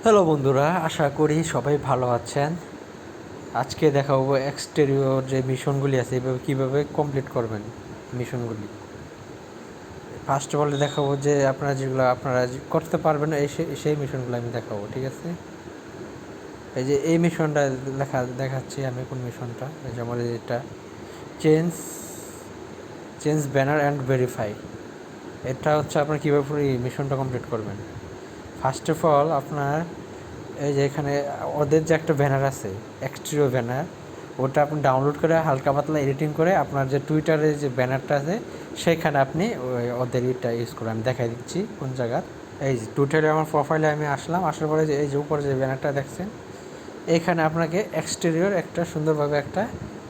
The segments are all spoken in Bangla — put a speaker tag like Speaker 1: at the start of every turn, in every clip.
Speaker 1: হ্যালো বন্ধুরা, আশা করি সবাই ভালো আছেন। আজকে দেখাবো এক্সটেরিয়র যে মিশনগুলি আছে এইভাবে কীভাবে কমপ্লিট করবেন মিশনগুলি। ফার্স্ট অফ অল দেখাবো যে আপনারা যেগুলো আপনারা করতে পারবেন এই সেই মিশনগুলো আমি দেখাবো, ঠিক আছে। এই যে এই মিশনটা দেখাচ্ছি আমি কোন মিশনটা। এই যে আমাদের এটা change change banner and verify. এটা হচ্ছে আপনার কীভাবে পুরো এই মিশনটা কমপ্লিট করবেন। ফার্স্ট অফ অল আপনার এই যে এখানে ওদের যে একটা ব্যানার আছে, এক্সটেরিয়র ব্যানার, ওটা আপনি ডাউনলোড করে হালকা পাতলা এডিটিং করে আপনার যে টুইটারে যে ব্যানারটা আছে সেইখানে আপনি ওদের এটা ইউজ করবেন। আমি দেখাই দিচ্ছি কোন জায়গার। এই যে টুইটারে আমার প্রোফাইলে আমি আসলাম, আসার পরে যে এই যে উপরে যে ব্যানারটা দেখছেন, এইখানে আপনাকে এক্সটেরিয়র একটা সুন্দরভাবে একটা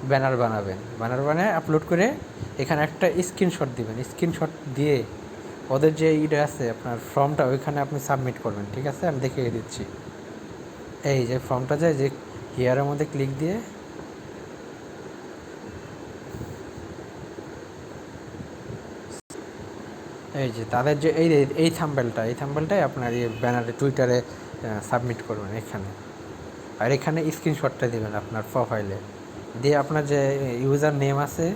Speaker 1: ব্যানার বানাবেন। ব্যানার বানিয়ে আপলোড করে এখানে একটা স্ক্রিনশট দিবেন। স্ক্রিনশট দিয়ে ওদের যে ইটা আছে আপনার ফর্মটা ওইখানে আপনি সাবমিট করবেন, ঠিক আছে। আমি দেখিয়ে দিচ্ছি। এই যে ফর্মটা যায় যে হিয়ারের মধ্যে ক্লিক দিয়ে এই যে তাদের যে এই থাম্বেলটাই আপনার এই ব্যানারে টুইটারে সাবমিট করবেন এখানে। আর এখানে স্ক্রিনশটটা দেবেন আপনার প্রোফাইলে দিয়ে আপনার যে ইউজার নেম আছে,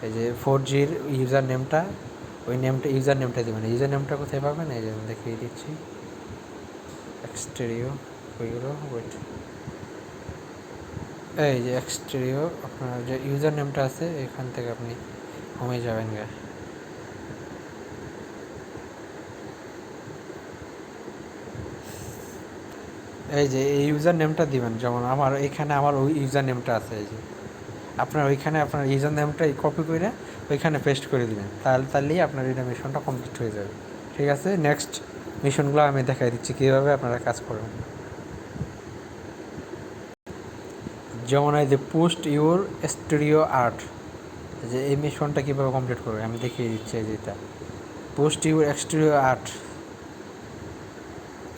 Speaker 1: এই যে 4Gর ইউজার নেমটা, ওই ইউজার নেমটা দেবেন। ইউজার নেমটা কোথায় পাবেন এই যে আমি দেখিয়ে দিচ্ছি। এক্সটেরিও ওইগুলো ওয়েট, এই যে এক্সটেরিও আপনার যে ইউজার নেমটা আছে এখান থেকে আপনি হোমে যাবেন গা। এই যে এই ইউজার নেমটা দিবেন, যেমন আমার এখানে আমার ওই ইউজার নেমটা আছে। এই যে আপনার ওইখানে আপনার ইউজার নেমটা কপি করে ওইখানে পেস্ট করে দিবেন, তাহলেই আপনার এই মিশনটা কমপ্লিট হয়ে যাবে, ঠিক আছে। নেক্সট মিশনগুলো আমি দেখাই দিচ্ছি কীভাবে আপনারা কাজ করবেন। যেমন এই যে পোস্ট ইউর স্টুডিও আর্ট, যে এই মিশনটা কীভাবে কমপ্লিট করবে আমি দেখিয়ে দিচ্ছি। এই যেটা পোস্ট ইউর স্টুডিও আর্ট,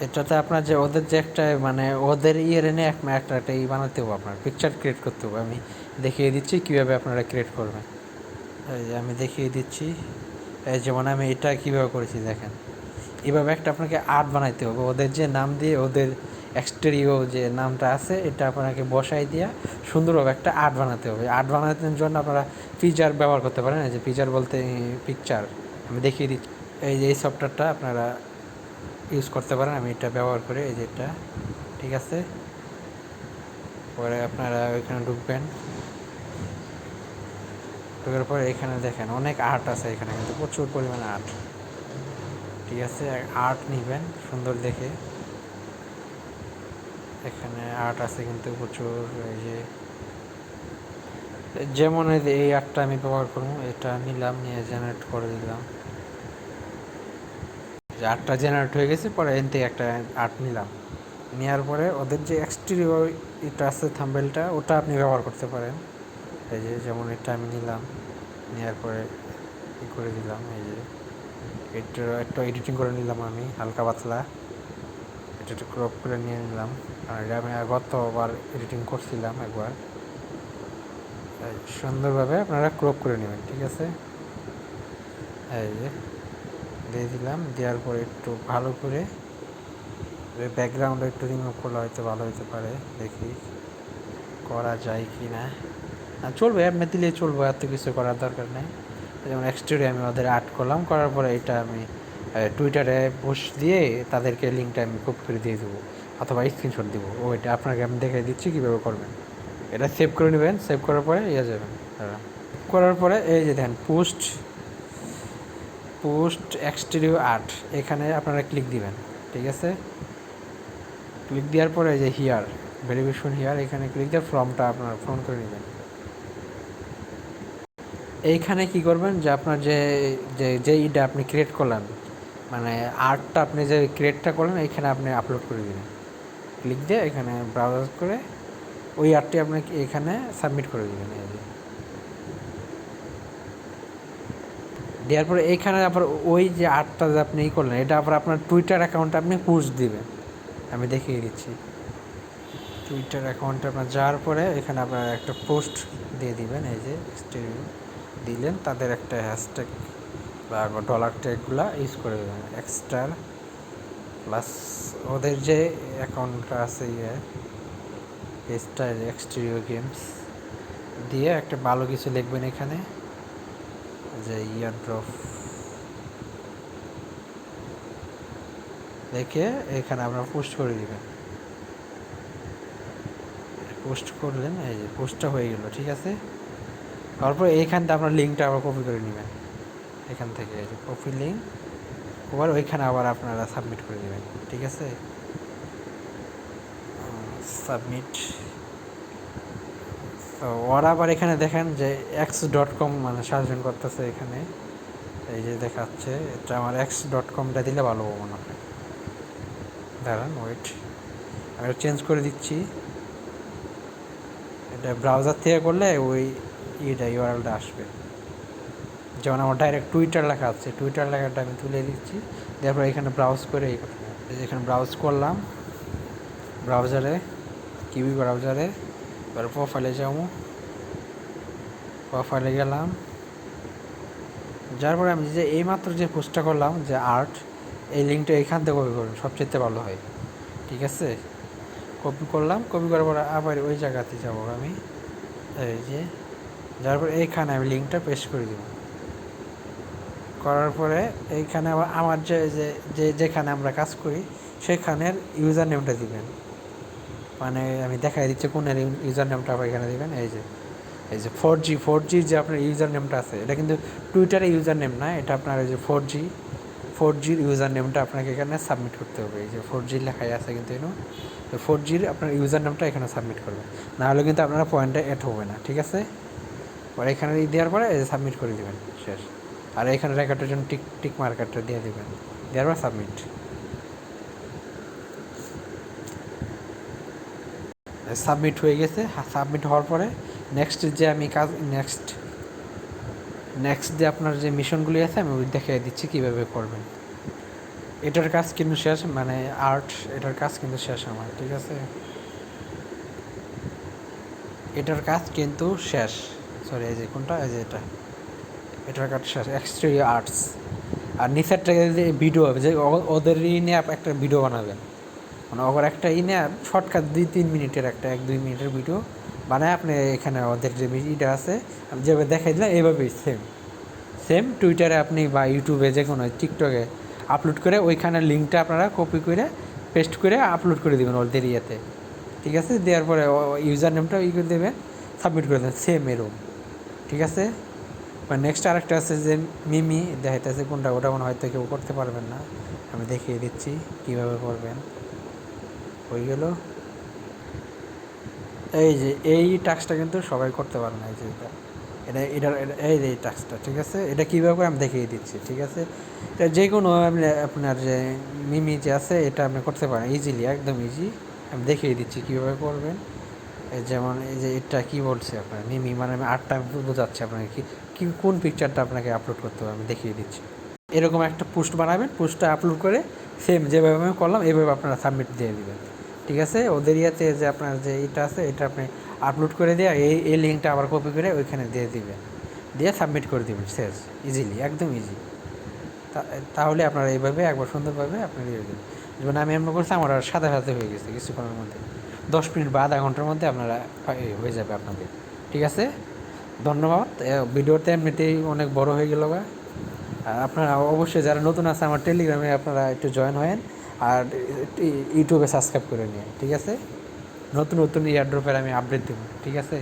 Speaker 1: এটাতে আপনার যে ওদের যে একটা মানে ওদের এনে একটা বানাতে হবে, আপনার পিকচার ক্রিয়েট করতে হবে। আমি দেখিয়ে দিচ্ছি কীভাবে আপনারা ক্রিয়েট করবেন। এই যে আমি দেখিয়ে দিচ্ছি। এই যেমন আমি এটা কীভাবে করেছি দেখেন। এভাবে একটা আপনাকে আর্ট বানাইতে হবে ওদের যে নাম দিয়ে, ওদের এক্সটেরিও যে নামটা আছে এটা আপনাকে বসাই দিয়ে সুন্দরভাবে একটা আর্ট বানাতে হবে। আর্ট বানানোর জন্য আপনারা পিকচার ব্যবহার করতে পারেন। এই যে পিকচার বলতে পিকচার আমি দেখিয়ে দিচ্ছি। এই যে এই সফটওয়্যারটা আপনারা ইউজ করতে পারেন, আমি এটা ব্যবহার করি। এই যে এটা, ঠিক আছে। পরে আপনারা ওইখানে ঢুকবেন, ঢোকার পরে এখানে দেখেন অনেক আর্ট আছে, এখানে কিন্তু প্রচুর পরিমাণে আর্ট, ঠিক আছে। আর্ট নেবেন সুন্দর দেখে, এখানে আর্ট আছে কিন্তু প্রচুর। এই যে যেমন এই আর্টটা আমি ব্যবহার করবো, এটা নিলাম, নিয়ে জেনারেট করে দিলাম। যে আর্টটা জেনারেট হয়ে গেছে, পরে এন থেকে একটা আর্ট নিলাম, নেওয়ার পরে ওদের যে এক্সটেরিয়র এটা আছে থাম্বেলটা, ওটা আপনি ব্যবহার করতে পারেন। এই যে যেমন এটা আমি নিলাম, নেওয়ার পরে ই করে দিলাম। এই যে এটা একটু এডিটিং করে নিলাম আমি হালকা পাতলা, এটা একটু ক্রপ করে নিয়ে নিলাম। আর এটা আমি গতবার এডিটিং করছিলাম একবার। সুন্দরভাবে আপনারা ক্রপ করে নেবেন, ঠিক আছে। এই যে দিয়ে দিলাম, দেওয়ার পরে একটু ভালো করে ব্যাকগ্রাউন্ড একটু রিমুভ করলে হয়তো ভালো হতে পারে, দেখি করা যায় কি না। চলবে, এমনি দিলে চলবে, এত কিছু করার দরকার নেই। যেমন এক্সটেরিয়র আমি ওদের আর্ট করলাম, করার পরে এটা আমি টুইটারে পোস্ট দিয়ে তাদেরকে লিঙ্কটা আমি কপি করে দিয়ে দেবো অথবা স্ক্রিনশট দেবো। ওইটা আপনাকে আমি দেখে দিচ্ছি কীভাবে করবেন। এটা সেভ করে নেবেন, সেভ করার পরে যাবেন। করার পরে এই যে দেখেন পোস্ট এক্সটেরিয়র আর্ট, এখানে আপনারা ক্লিক দিবেন, ঠিক আছে। ক্লিক দেওয়ার পরে এই যে হিয়ার ভেরিফিকেশন হিয়ার, এখানে ক্লিক দিয়ে ফর্মটা আপনারা ফোন করে নেবেন। এইখানে কি করবেন যে আপনার যে ইটা আপনি ক্রিয়েট করলেন, মানে আর্টটা আপনি যে ক্রিয়েটটা করলেন, এখানে আপনি আপলোড করে দিবেন। ক্লিক দিয়ে এখানে ব্রাউজার করে ওই আর্টটি আপনাকে এখানে সাবমিট করে দেবেন। এই যে দেওয়ার পরে এইখানে আবার ওই যে আর্টটা যে আপনি ই করলেন, এটা আবার আপনার টুইটার অ্যাকাউন্টে আপনি পোস্ট দিবেন। আমি দেখিয়ে দিচ্ছি। টুইটার অ্যাকাউন্টে আপনার যাওয়ার পরে এখানে আপনার একটা পোস্ট দিয়ে দিবেন। এই যে এক্সটেরিয়র দিলেন, তাদের একটা হ্যাশট্যাগ বা ডলার ট্যাগুলো ইউজ করে দেবেন। প্লাস ওদের যে অ্যাকাউন্টটা আছে পেজটা এক্সটেরিও গেমস দিয়ে একটা ভালো কিছু লিখবেন এখানে, যে ইয়ারড্রপ লিখে এখানে আপনারা পোস্ট করে দিবেন। পোস্ট করলেন, এই যে পোস্টটা হয়ে গেল, ঠিক আছে। তারপর এইখান থেকে আপনার লিঙ্কটা আবার কপি করে নেবেন, এখান থেকে এই যে কপি লিঙ্ক, আবার ওইখানে আবার আপনারা সাবমিট করে দেবেন, ঠিক আছে। সাবমিট। তো ওরা আবার এখানে দেখেন যে x.com মানে সার্জন করতেছে এখানে, এই যে দেখাচ্ছে, এটা আমার x.comটা দিলে ভালো হবে মনে হয়। দাঁড়ান, ওয়েট, আমি চেঞ্জ করে দিচ্ছি। এটা ব্রাউজার থেকে করলে ওই ইউআরএলটা আসবে। যেমন আমার ডাইরেক্ট টুইটার লেখা আছে, টুইটার লেখাটা আমি তুলে দিচ্ছি, তারপর এখানে ব্রাউজ করে এই করতে হবে। এখানে ব্রাউজ করলাম, ব্রাউজারে কিউবি ব্রাউজারে, এবার প্রোফাইলে যাবো, প্রোফাইলে গেলাম, যার পরে আমি যে এইমাত্র যে পোস্টটা করলাম যে আর্ট, এই লিঙ্কটা এখান থেকে কপি করুন, সবচেয়ে ভালো হয়, ঠিক আছে। কপি করলাম, কপি করার পরে আবার ওই জায়গাতে যাবো আমি, এই যে যার পরে এইখানে আমি লিঙ্কটা পেস্ট করে দেব। করার পরে এইখানে আবার আমার যেখানে আমরা কাজ করি সেখানের ইউজার নেমটা দিবেন, মানে আমি দেখাই দিচ্ছি কোন ইউজার নেমটা আবার এখানে দিবেন। এই যে 4G যে আপনার ইউজার নেমটা আছে, এটা কিন্তু টুইটারে ইউজার নেম না, এটা আপনার এই যে 4Gর ইউজার নেমটা আপনাকে এখানে সাবমিট করতে হবে। এই যে 4G লেখাই আছে কিন্তু এখানে, তো 4Gর আপনার ইউজার নেমটা এখানে সাবমিট করবেন, নাহলে কিন্তু আপনারা পয়েন্টে অ্যাড হবে না, ঠিক আছে। আর এখানে দেওয়ার পরে সাবমিট করে দেবেন, শেষ। আর এখানে রেকর্ডের জন্য টিক মার্কারটা দিয়ে দেবেন, দেওয়ার পর সাবমিট। সাবমিট হয়ে গেছে। সাবমিট হওয়ার পরে নেক্সট যে আমি কাজ নেক্সট যে আপনার যে মিশনগুলি আছে আমি দেখিয়ে দিচ্ছি কীভাবে করবেন। এটার কাজ কিন্তু শেষ, মানে আর্ট, এটার কাজ কিন্তু শেষ আমার, ঠিক আছে। এটার কাজ কিন্তু শেষ, সরি, এই যে কোনটা, এই যে এটার কাজ শেষ, এক্সটেরিয়র আর্টস। আর নিচেরটা যে ভিডিও হবে, যে ওদেরই নিয়ে একটা ভিডিও বানাবেন, মানে ওর একটা শর্টকাট 2-3 মিনিটের একটা 1-2 মিনিটের ভিডিও বানায় আপনি এখানে ওদের যে ভিডিওটা আছে আমি যেভাবে দেখাই দিলাম এইভাবেই সেম টুইটারে আপনি বা ইউটিউবে যে কোনো টিকটকে আপলোড করে ওইখানের লিঙ্কটা আপনারা কপি করে পেস্ট করে আপলোড করে দেবেন ওদের ইয়েতে, ঠিক আছে। দেওয়ার পরে ইউজার নেমটা করে দেবেন, সাবমিট করে দেবেন, সেম এরকম, ঠিক আছে। নেক্সট আরেকটা আছে যে মিমি দেখাইতেছে কোনটা, ওটা মনে হয়তো কেউ করতে পারবেন না, আমি দেখিয়ে দিচ্ছি কীভাবে করবেন। হয়ে গেল। এই যে এই টাস্কটা কিন্তু সবাই করতে পারে না, এই যে এটা এই যে এই টাস্কটা, ঠিক আছে। এটা কীভাবে করে আমি দেখিয়ে দিচ্ছি, ঠিক আছে। এটা যে কোনো আপনার যে মিমি যে আছে এটা আপনি করতে পারেন ইজিলি, একদম ইজি। আমি দেখিয়ে দিচ্ছি কীভাবে করবেন। যেমন এই যে এটা কী বলছে আপনার মিমি, মানে আমি আর্টটা বোঝাচ্ছি আপনাকে কি কোন পিকচারটা আপনাকে আপলোড করতে হবে, আমি দেখিয়ে দিচ্ছি। এরকম একটা পোস্ট বানাবেন, পোস্টটা আপলোড করে সেম যেভাবে আমি করলাম এইভাবে আপনারা সাবমিট দিয়ে দেবেন, ঠিক আছে। ওদের ইয়াতে যে আপনার যে এটা আছে এটা আপনি আপলোড করে দিয়ে এই লিঙ্কটা আবার কপি করে ওইখানে দিয়ে দিবেন, দিয়ে সাবমিট করে দেবেন, শেষ, ইজিলি, একদম ইজি। তাহলে আপনারা এইভাবে একবার সুন্দরভাবে আপনি দিয়ে দেবেন। যেমন আমি এমন করছি, আমার সাথে সাথে হয়ে গেছে কিছুক্ষণের মধ্যে, 10 মিনিট বা আধা ঘন্টার মধ্যে আপনারা হয়ে যাবে আপনাদের, ঠিক আছে। ধন্যবাদ। ভিডিওতে এমনিতেই অনেক বড় হয়ে গেল। আর আপনারা অবশ্যই যারা নতুন আছে আমার টেলিগ্রামে আপনারা একটু জয়েন হয়েন, আর ইউটিউবে সাবস্ক্রাইব করে নিন, ঠিক আছে। নতুন ইয়ারড্রপের আমি আপডেট দেবো, ঠিক আছে।